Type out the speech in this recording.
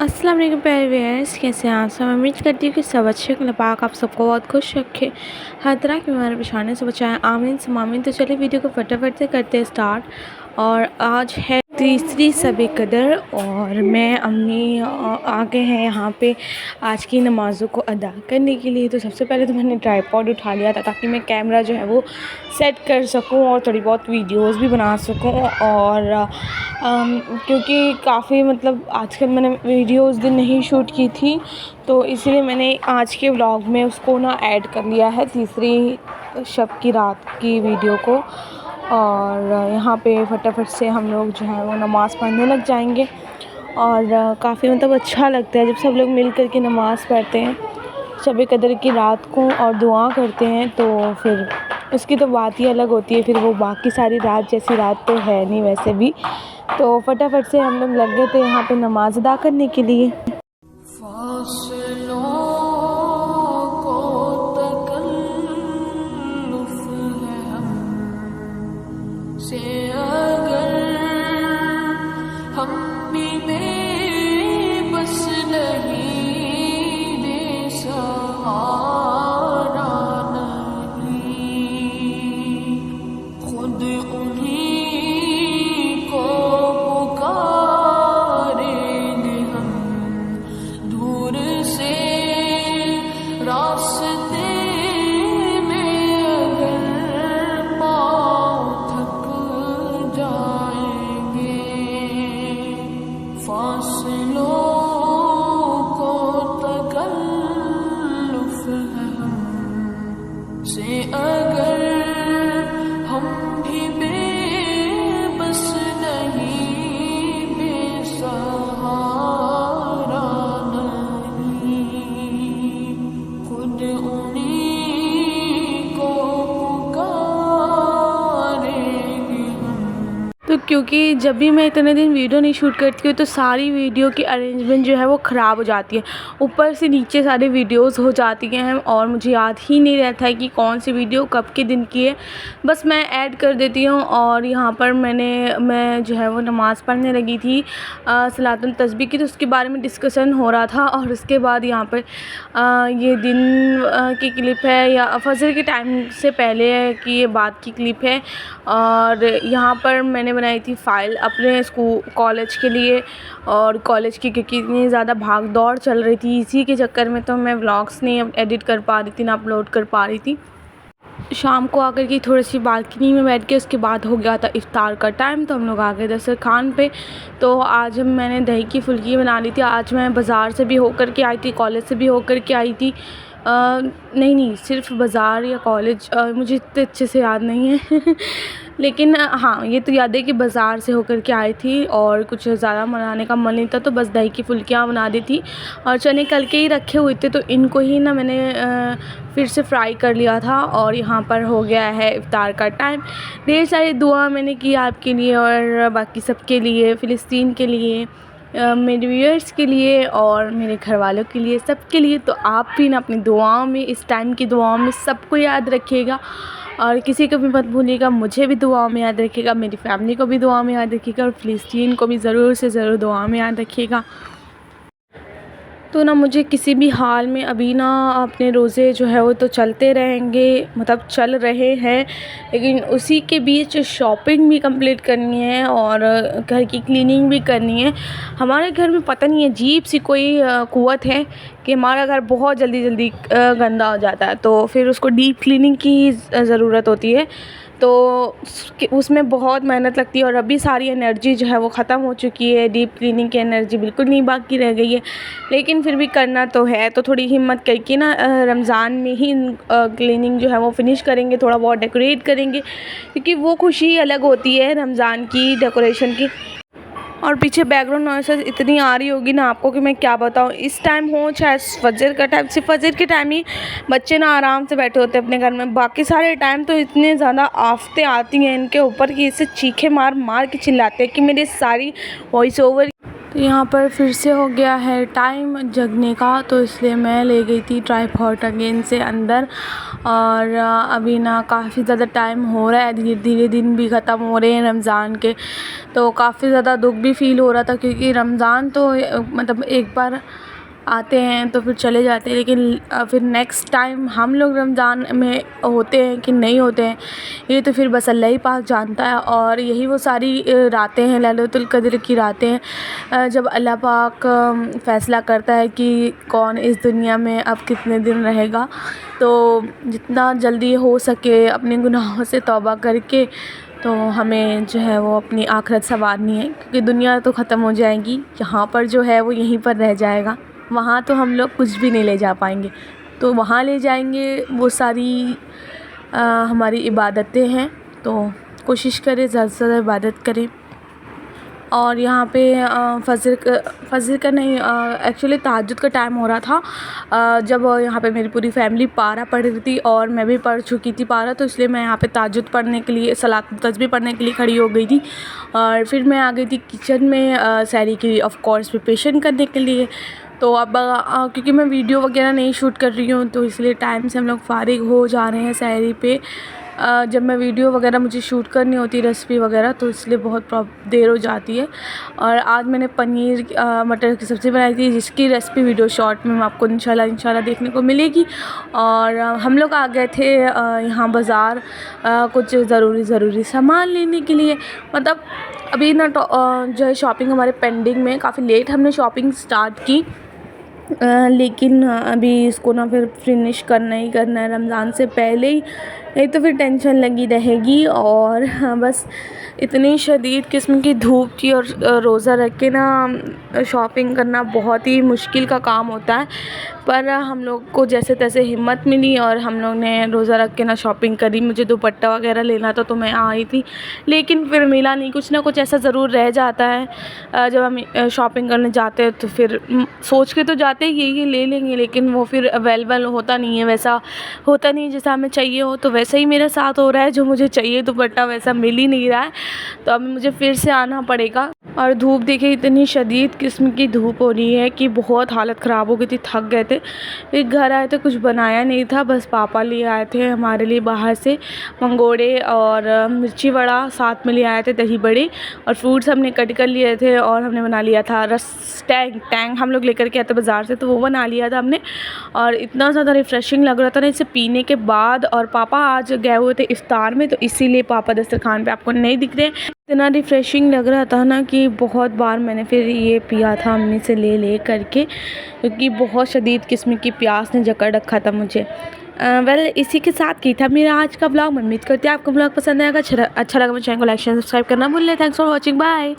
अस्सलाम वालेकुम प्यारे व्यूअर्स, कैसे हैं आप सब। उम्मीद करती हूँ कि सब अच्छे अल्लाह पाक आप सबको बहुत खुश रखे, हर तरह की बीमारी परेशानी से बचाएं, आमीन समामीन। तो चलिए वीडियो को फटाफट से करते हैं स्टार्ट। और आज है तीसरी शब कदर और मैं अम्मी आ गए हैं यहाँ पे आज की नमाज़ों को अदा करने के लिए। तो सबसे पहले तो मैंने ट्राइपॉड उठा लिया था ताकि मैं कैमरा जो है वो सेट कर सकूं और थोड़ी बहुत वीडियोस भी बना सकूं। और क्योंकि काफ़ी मतलब आजकल मैंने वीडियो उस दिन नहीं शूट की थी, तो इसीलिए मैंने आज के व्लॉग में उसको ना ऐड कर लिया है, तीसरी शब की रात की वीडियो को। और यहाँ पे फटाफट से हम लोग जो है वो नमाज़ पढ़ने लग जाएंगे। और काफ़ी मतलब अच्छा लगता है जब सब लोग मिल कर के नमाज़ पढ़ते हैं शब कदर की रात को और दुआ करते हैं, तो फिर उसकी तो बात ही अलग होती है। फिर वो बाकी सारी रात जैसी रात तो है नहीं वैसे भी। तो फटाफट से हम लोग लग गए थे यहाँ पे नमाज़ अदा करने के लिए। तो क्योंकि जब भी मैं इतने दिन वीडियो नहीं शूट करती हूँ तो सारी वीडियो की अरेंजमेंट जो है वो ख़राब हो जाती है, ऊपर से नीचे सारी वीडियोस हो जाती हैं और मुझे याद ही नहीं रहता है कि कौन सी वीडियो कब के दिन की है। बस मैं ऐड कर देती हूँ। और यहाँ पर मैं जो है वो नमाज़ पढ़ने लगी थी सलातुल तस्बीह की, तो उसके बारे में डिस्कशन हो रहा था। और उसके बाद यहाँ पर ये दिन की क्लिप है या फजर के टाइम से पहले की ये बात की क्लिप है। और यहाँ पर मैंने बनाई थी फ़ाइल अपने स्कूल कॉलेज के लिए, और कॉलेज की क्योंकि इतनी ज़्यादा भाग दौड़ चल रही थी इसी के चक्कर में तो मैं व्लॉग्स नहीं एडिट कर पा रही थी, ना अपलोड कर पा रही थी। शाम को आकर के थोड़ी सी बालकनी में बैठ के उसके बाद हो गया था इफ्तार का टाइम, तो हम लोग आ गए दस्तरखान पे। तो आज मैंने दही की फुल्की बना ली थी। आज मैं बाज़ार से भी होकर के आई थी, कॉलेज से भी होकर के आई थी। नहीं सिर्फ बाज़ार या कॉलेज मुझे इतने अच्छे से याद नहीं है लेकिन हाँ ये तो याद है कि बाज़ार से होकर के आई थी और कुछ ज़्यादा बनाने का मन नहीं था, तो बस दही की फुल्कियाँ बना दी थी। और चने कल के ही रखे हुए थे तो इनको ही ना मैंने फिर से फ्राई कर लिया था। और यहाँ पर हो गया है इफ्तार का टाइम। ढेर सारी दुआ मैंने की आपके लिए और बाकी सबके लिए, फ़िलिस्तीन के लिए, मेरे व्यूअर्स के लिए और मेरे घर वालों के लिए, सबके लिए। तो आप भी ना अपनी दुआओं में, इस टाइम की दुआओं में सबको याद रखिएगा और किसी को भी मत भूलिएगा। मुझे भी दुआओं में याद रखिएगा, मेरी फैमिली को भी दुआओं में याद रखिएगा और फ़िलिस्तीन को भी ज़रूर से ज़रूर दुआओं में याद रखिएगा। तो ना मुझे किसी भी हाल में अभी ना अपने रोज़े जो है वो तो चलते रहेंगे, मतलब चल रहे हैं, लेकिन उसी के बीच शॉपिंग भी कंप्लीट करनी है और घर की क्लीनिंग भी करनी है। हमारे घर में पता नहीं अजीब सी कोई क़ुव्वत है कि हमारा घर बहुत जल्दी गंदा हो जाता है, तो फिर उसको डीप क्लीनिंग की ज़रूरत होती है। तो उसमें बहुत मेहनत लगती है और अभी सारी एनर्जी जो है वो ख़त्म हो चुकी है, डीप क्लीनिंग की एनर्जी बिल्कुल नहीं बाकी रह गई है, लेकिन फिर भी करना तो है। तो थोड़ी हिम्मत करके ना रमज़ान में ही क्लीनिंग जो है वो फ़िनिश करेंगे, थोड़ा बहुत डेकोरेट करेंगे क्योंकि वो खुशी अलग होती है रमज़ान की डेकोरेशन की। और पीछे बैकग्राउंड नॉइसेस इतनी आ रही होगी ना आपको कि मैं क्या बताऊँ। इस टाइम हो चाहे फजर का टाइम, सिर्फ फजर के टाइम ही बच्चे ना आराम से बैठे होते हैं अपने घर में, बाकी सारे टाइम तो इतने ज़्यादा आफतें आती हैं इनके ऊपर कि इसे चीखे मार मार के चिल्लाते हैं कि मेरी सारी वॉइस ओवर। तो यहाँ पर फिर से हो गया है टाइम जगने का, तो इसलिए मैं ले गई थी ट्राइपॉड अगेन से अंदर। और अभी ना काफ़ी ज़्यादा टाइम हो रहा है, धीरे धीरे दिन भी ख़त्म हो रहे हैं रमज़ान के। तो काफ़ी ज़्यादा दुख भी फ़ील हो रहा था, क्योंकि रमज़ान तो मतलब एक बार आते हैं तो फिर चले जाते हैं, लेकिन फिर नेक्स्ट टाइम हम लोग रमज़ान में होते हैं कि नहीं होते हैं, ये तो फिर बस अल्लाह ही पाक जानता है। और यही वो सारी रातें हैं, लैलतुल क़द्र की रातें हैं, जब अल्लाह पाक फ़ैसला करता है कि कौन इस दुनिया में अब कितने दिन रहेगा। तो जितना जल्दी हो सके अपने गुनाहों से तौबा करके तो हमें जो है वो अपनी आखिरत संवारनी है, क्योंकि दुनिया तो ख़त्म हो जाएगी, यहाँ पर जो है वो यहीं पर रह जाएगा। वहाँ तो हम लोग कुछ भी नहीं ले जा पाएंगे, तो वहाँ ले जाएंगे वो सारी हमारी इबादतें हैं। तो कोशिश करें ज़्यादा से ज़्यादा इबादत करें। और यहाँ पे फ़जर का नहीं, एक्चुअली तहज्जुद का टाइम हो रहा था, जब यहाँ पे मेरी पूरी फैमिली पारा पढ़ रही थी और मैं भी पढ़ चुकी थी पारा, तो इसलिए मैं यहाँ पे तहज्जुद पढ़ने के लिए, सलात तस्बीह पढ़ने के लिए खड़ी हो गई थी। और फिर मैं आ गई थी किचन में सहरी की ऑफ़ कोर्स प्रिपरेशन करने के लिए। तो अब क्योंकि मैं वीडियो वगैरह नहीं शूट कर रही हूँ, तो इसलिए टाइम से हम लोग फ़ारिग हो जा रहे हैं सहरी पे। जब मैं वीडियो वगैरह मुझे शूट करनी होती है रेसिपी वगैरह, तो इसलिए बहुत देर हो जाती है। और आज मैंने पनीर मटर की सब्ज़ी बनाई थी, जिसकी रेसिपी वीडियो शॉर्ट में आपको इंशाल्लाह देखने को मिलेगी। और हम लोग आ गए थे यहाँ बाज़ार कुछ ज़रूरी सामान लेने के लिए। मतलब अभी ना जो है शॉपिंग हमारे पेंडिंग में, काफ़ी लेट हमने शॉपिंग स्टार्ट की, लेकिन अभी इसको ना फिर फिनिश करना ही करना है रमज़ान से पहले ही, नहीं तो फिर टेंशन लगी रहेगी। और हाँ, बस इतनी शदीद किस्म की धूप थी, और रोज़ा रख के ना शॉपिंग करना बहुत ही मुश्किल का काम होता है। पर हम लोग को जैसे तैसे हिम्मत मिली और हम लोग ने रोज़ा रख के ना शॉपिंग करी। मुझे दुपट्टा वगैरह लेना था, तो मैं आई थी, लेकिन फिर मिला नहीं। कुछ ना कुछ ऐसा ज़रूर रह जाता है जब हम शॉपिंग करने जाते हैं, तो फिर सोच के तो जाते ही ये ले लेंगे, लेकिन वो फिर अवेलेबल होता नहीं है, वैसा होता नहीं जैसा हमें चाहिए हो। तो वैसा ही मेरे साथ हो रहा है, जो मुझे चाहिए दुपट्टा वैसा मिल ही नहीं रहा है, तो अब मुझे फिर से आना पड़ेगा। और धूप देखिए, इतनी शदीद किस्म की धूप हो रही है कि बहुत हालत ख़राब हो गई थी, थक गए थे। फिर घर आए तो कुछ बनाया नहीं था, बस पापा ले आए थे हमारे लिए बाहर से मंगोड़े और मिर्ची वड़ा, साथ में ले आए थे दही बड़े, और फ्रूट्स हमने कट कर लिए थे। और हमने बना लिया था टैंग हम लोग लेकर के आए थे बाज़ार से, तो वो बना लिया था हमने। और इतना ज़्यादा रिफ़्रेशिंग लग रहा था ना इसे पीने के बाद। और पापा आज गए हुए थे इफ्तार में, तो इसीलिए पापा दस्तरखान पे आपको नहीं दिख रहे। इतना रिफ़्रेशिंग लग रहा था ना कि बहुत बार मैंने फिर ये पिया था अम्मी से ले करके, क्योंकि बहुत शदीद किस्म की प्यास ने जकड़ रखा था मुझे। इसी के साथ की था मेरा आज का ब्लॉग। मैं उम्मीद करती हूँ आपको ब्लॉग पसंद आएगा। अच्छा लगा मेरे चैनल को लाइक शेयर सब्सक्राइब करना भूल नहीं। Thanks for watching, bye.